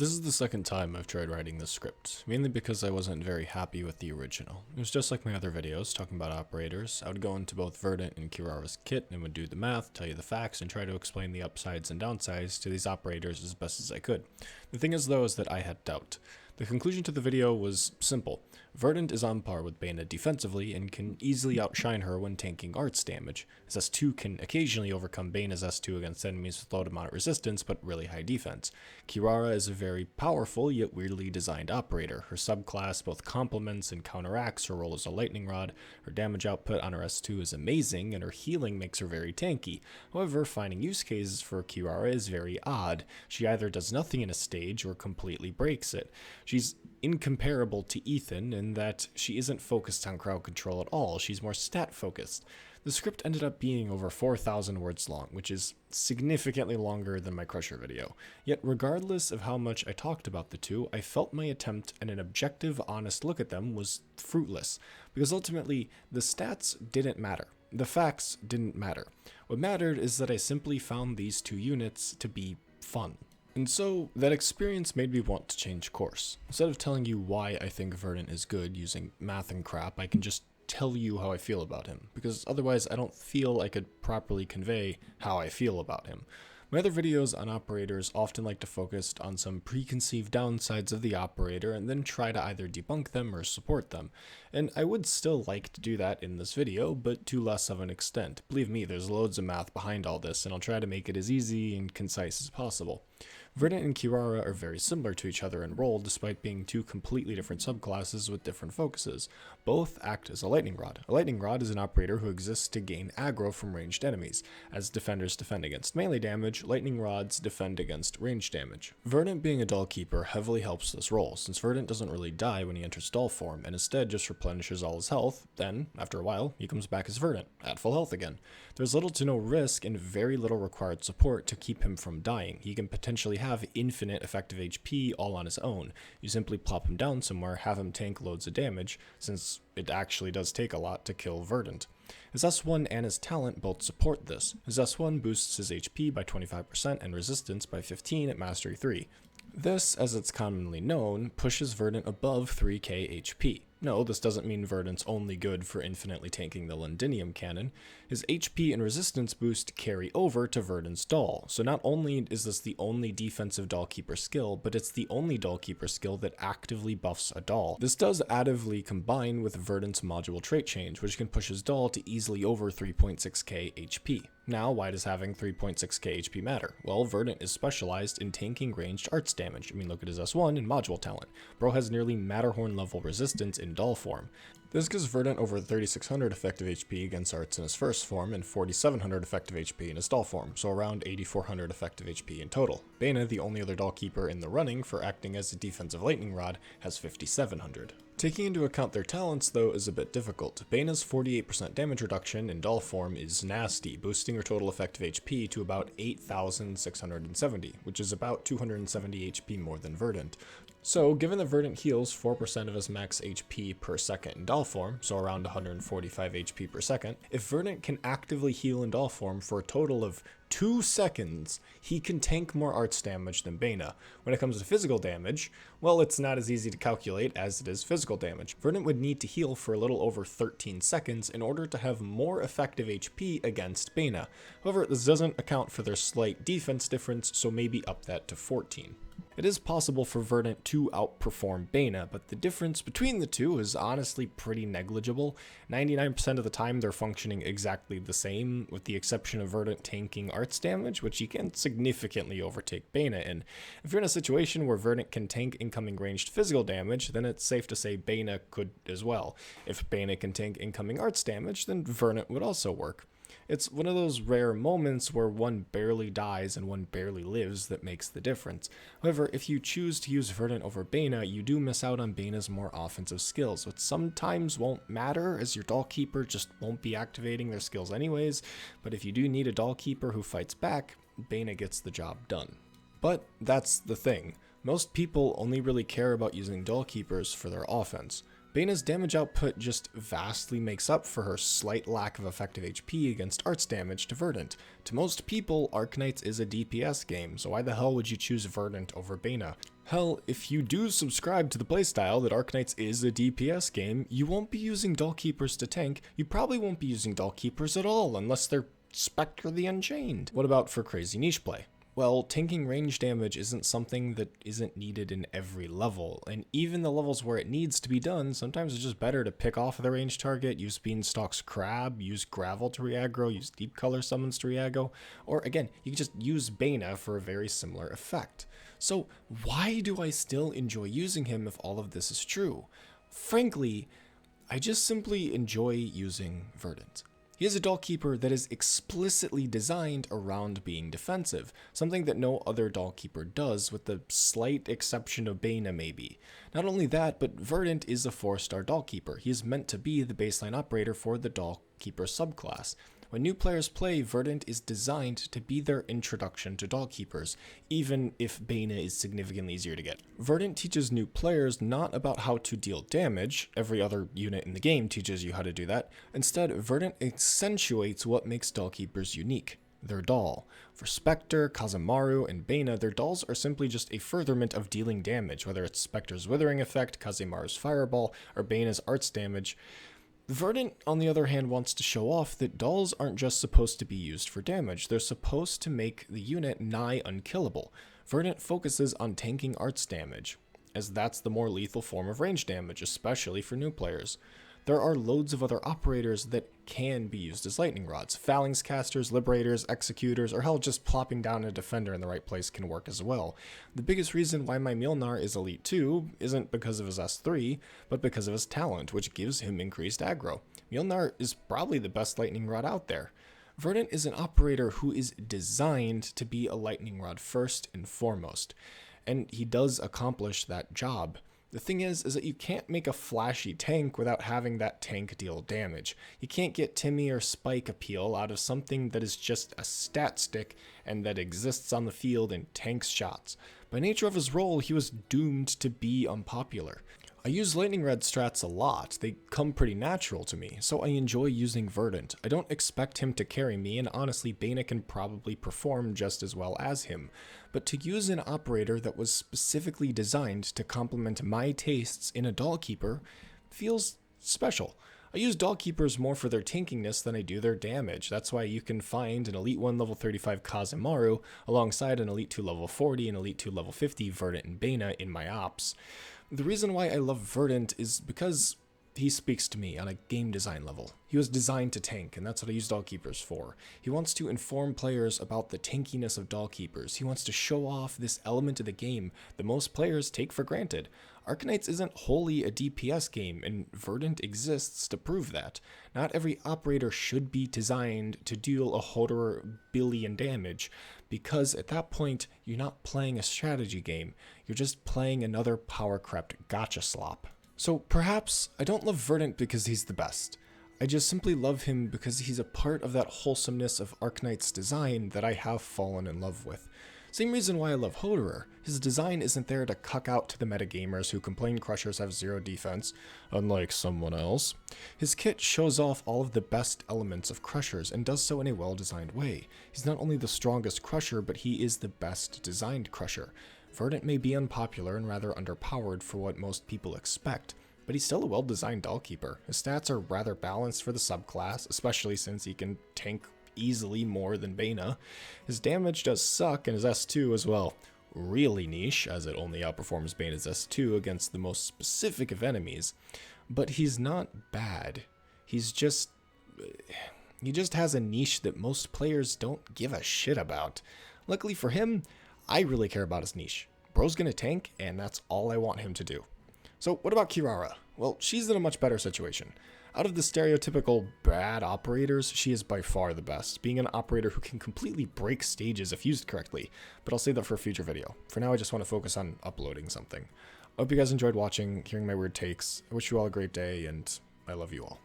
This is the second time I've tried writing this script, mainly because I wasn't very happy with the original. It was just like my other videos talking about operators. I would go into both Verdant and Kirara's kit and would do the math, tell you the facts, and try to explain the upsides and downsides to these operators as best as I could. The thing is though is that I had doubt. The conclusion to the video was simple. Verdant is on par with Bena defensively and can easily outshine her when tanking arts damage, as S2 can occasionally overcome Bena's S2 against enemies with low amount of resistance but really high defense. Kirara is a very powerful yet weirdly designed operator. Her subclass both complements and counteracts her role as a lightning rod, her damage output on her S2 is amazing, and her healing makes her very tanky. However, finding use cases for Kirara is very odd. She either does nothing in a stage or completely breaks it. She's incomparable to Ethan in that she isn't focused on crowd control at all, she's more stat focused. The script ended up being over 4,000 words long, which is significantly longer than my Crusher video. Yet regardless of how much I talked about the two, I felt my attempt at an objective, honest look at them was fruitless, because ultimately the stats didn't matter. The facts didn't matter. What mattered is that I simply found these two units to be fun. And so, that experience made me want to change course. Instead of telling you why I think Verdant is good using math and crap, I can just tell you how I feel about him, because otherwise I don't feel I could properly convey how I feel about him. My other videos on operators often like to focus on some preconceived downsides of the operator and then try to either debunk them or support them. And I would still like to do that in this video, but to less of an extent. Believe me, there's loads of math behind all this, and I'll try to make it as easy and concise as possible. Verdant and Kirara are very similar to each other in role, despite being two completely different subclasses with different focuses. Both act as a lightning rod. A lightning rod is an operator who exists to gain aggro from ranged enemies. As defenders defend against melee damage, lightning rods defend against ranged damage. Verdant being a doll keeper heavily helps this role, since Verdant doesn't really die when he enters doll form, and instead just replenishes all his health, then, after a while, he comes back as Verdant, at full health again. There's little to no risk and very little required support to keep him from dying. He can potentially have infinite effective HP all on his own. You simply plop him down somewhere, have him tank loads of damage, since it actually does take a lot to kill Verdant. His S1 and his talent both support this. His S1 boosts his HP by 25% and resistance by 15 at Mastery 3. This, as it's commonly known, pushes Verdant above 3k HP. No, this doesn't mean Verdant's only good for infinitely tanking the Londinium cannon. His HP and resistance boost carry over to Verdant's doll, so not only is this the only defensive dollkeeper skill, but it's the only dollkeeper skill that actively buffs a doll. This does additively combine with Verdant's module trait change, which can push his doll to easily over 3.6k HP. Now, why does having 3.6k HP matter? Well, Verdant is specialized in tanking ranged arts damage. I mean, look at his S1 and module talent. Bro has nearly Matterhorn level resistance in doll form. This gives Verdant over 3600 effective HP against arts in his first form and 4700 effective HP in his doll form, so around 8400 effective HP in total. Bena, the only other doll keeper in the running for acting as a defensive lightning rod, has 5700. Taking into account their talents, though, is a bit difficult. Bena's 48% damage reduction in doll form is nasty, boosting her total effective HP to about 8,670, which is about 270 HP more than Verdant. So, given that Verdant heals 4% of his max HP per second in doll form, so around 145 HP per second, if Verdant can actively heal in doll form for a total of 2 seconds, he can tank more arts damage than Bena. When it comes to physical damage, well, it's not as easy to calculate as it is physical damage. Verdant would need to heal for a little over 13 seconds in order to have more effective HP against Bena. However, this doesn't account for their slight defense difference, so maybe up that to 14. It is possible for Verdant to outperform Bena, but the difference between the two is honestly pretty negligible. 99% of the time they're functioning exactly the same, with the exception of Verdant tanking arts damage, which he can significantly overtake Bena in. If you're in a situation where Verdant can tank incoming ranged physical damage, then it's safe to say Bena could as well. If Bena can tank incoming arts damage, then Verdant would also work. It's one of those rare moments where one barely dies and one barely lives that makes the difference. However, if you choose to use Verdant over Bena, you do miss out on Bena's more offensive skills, which sometimes won't matter as your dollkeeper just won't be activating their skills anyways, but if you do need a dollkeeper who fights back, Bena gets the job done. But that's the thing. Most people only really care about using dollkeepers for their offense. Bena's damage output just vastly makes up for her slight lack of effective HP against arts damage to Verdant. To most people, Arknights is a DPS game, so why the hell would you choose Verdant over Bena? Hell, if you do subscribe to the playstyle that Arknights is a DPS game, you won't be using Dollkeepers to tank. You probably won't be using Dollkeepers at all, unless they're Spectre the Unchained. What about for crazy niche play? Well, tanking range damage isn't something that isn't needed in every level, and even the levels where it needs to be done, sometimes it's just better to pick off the range target, use Beanstalk's Crab, use Gravel to re-aggro, use Deep Color Summons to re-aggro, or again, you can just use Bena for a very similar effect. So why do I still enjoy using him if all of this is true? Frankly, I just simply enjoy using Verdant. He is a Dollkeeper that is explicitly designed around being defensive, something that no other Dollkeeper does, with the slight exception of Bena maybe. Not only that, but Verdant is a 4-star Dollkeeper. He is meant to be the baseline operator for the Dollkeeper subclass. When new players play, Verdant is designed to be their introduction to Dollkeepers, even if Bena is significantly easier to get. Verdant teaches new players not about how to deal damage, every other unit in the game teaches you how to do that. Instead, Verdant accentuates what makes Dollkeepers unique: their doll. For Spectre, Kazemaru, and Bena, their dolls are simply just a furtherment of dealing damage, whether it's Spectre's Withering Effect, Kazemaru's Fireball, or Bena's Arts damage. Verdant, on the other hand, wants to show off that dolls aren't just supposed to be used for damage, they're supposed to make the unit nigh unkillable. Verdant focuses on tanking arts damage, as that's the more lethal form of range damage, especially for new players. There are loads of other operators that can be used as lightning rods. Phalanx casters, liberators, executors, or hell, just plopping down a defender in the right place can work as well. The biggest reason why my Mjolnir is Elite 2 isn't because of his S3, but because of his talent, which gives him increased aggro. Mjolnir is probably the best lightning rod out there. Verdant is an operator who is designed to be a lightning rod first and foremost, and he does accomplish that job. The thing is that you can't make a flashy tank without having that tank deal damage. You can't get Timmy or Spike appeal out of something that is just a stat stick and that exists on the field and tanks shots. By nature of his role, he was doomed to be unpopular. I use Lightning Red strats a lot, they come pretty natural to me, so I enjoy using Verdant. I don't expect him to carry me, and honestly Bena can probably perform just as well as him. But to use an operator that was specifically designed to complement my tastes in a Dollkeeper feels special. I use Dollkeepers more for their tankiness than I do their damage. That's why you can find an Elite 1 level 35 Kazemaru alongside an Elite 2 level 40 and Elite 2 level 50 Verdant and Bena in my ops. The reason why I love Verdant is because he speaks to me on a game design level. He was designed to tank, and that's what I use Dollkeepers for. He wants to inform players about the tankiness of Dollkeepers. He wants to show off this element of the game that most players take for granted. Arknights isn't wholly a DPS game, and Verdant exists to prove that. Not every operator should be designed to deal a Hodor billion damage, because at that point, you're not playing a strategy game, you're just playing another power-crept gotcha slop. So perhaps I don't love Verdant because he's the best. I just simply love him because he's a part of that wholesomeness of Arknight's design that I have fallen in love with. Same reason why I love Hodor. His design isn't there to cuck out to the metagamers who complain Crushers have zero defense, unlike someone else. His kit shows off all of the best elements of Crushers and does so in a well-designed way. He's not only the strongest Crusher, but he is the best designed Crusher. Verdant may be unpopular and rather underpowered for what most people expect, but he's still a well-designed Dollkeeper. His stats are rather balanced for the subclass, especially since he can tank easily more than Bena. His damage does suck, and his S2 as well. Really niche, as it only outperforms Bena's S2 against the most specific of enemies. But he's not bad. He just has a niche that most players don't give a shit about. Luckily for him, I really care about his niche. Bro's gonna tank, and that's all I want him to do. So what about Kirara? Well, she's in a much better situation. Out of the stereotypical bad operators, she is by far the best, being an operator who can completely break stages if used correctly, but I'll save that for a future video. For now, I just want to focus on uploading something. I hope you guys enjoyed watching, hearing my weird takes. I wish you all a great day, and I love you all.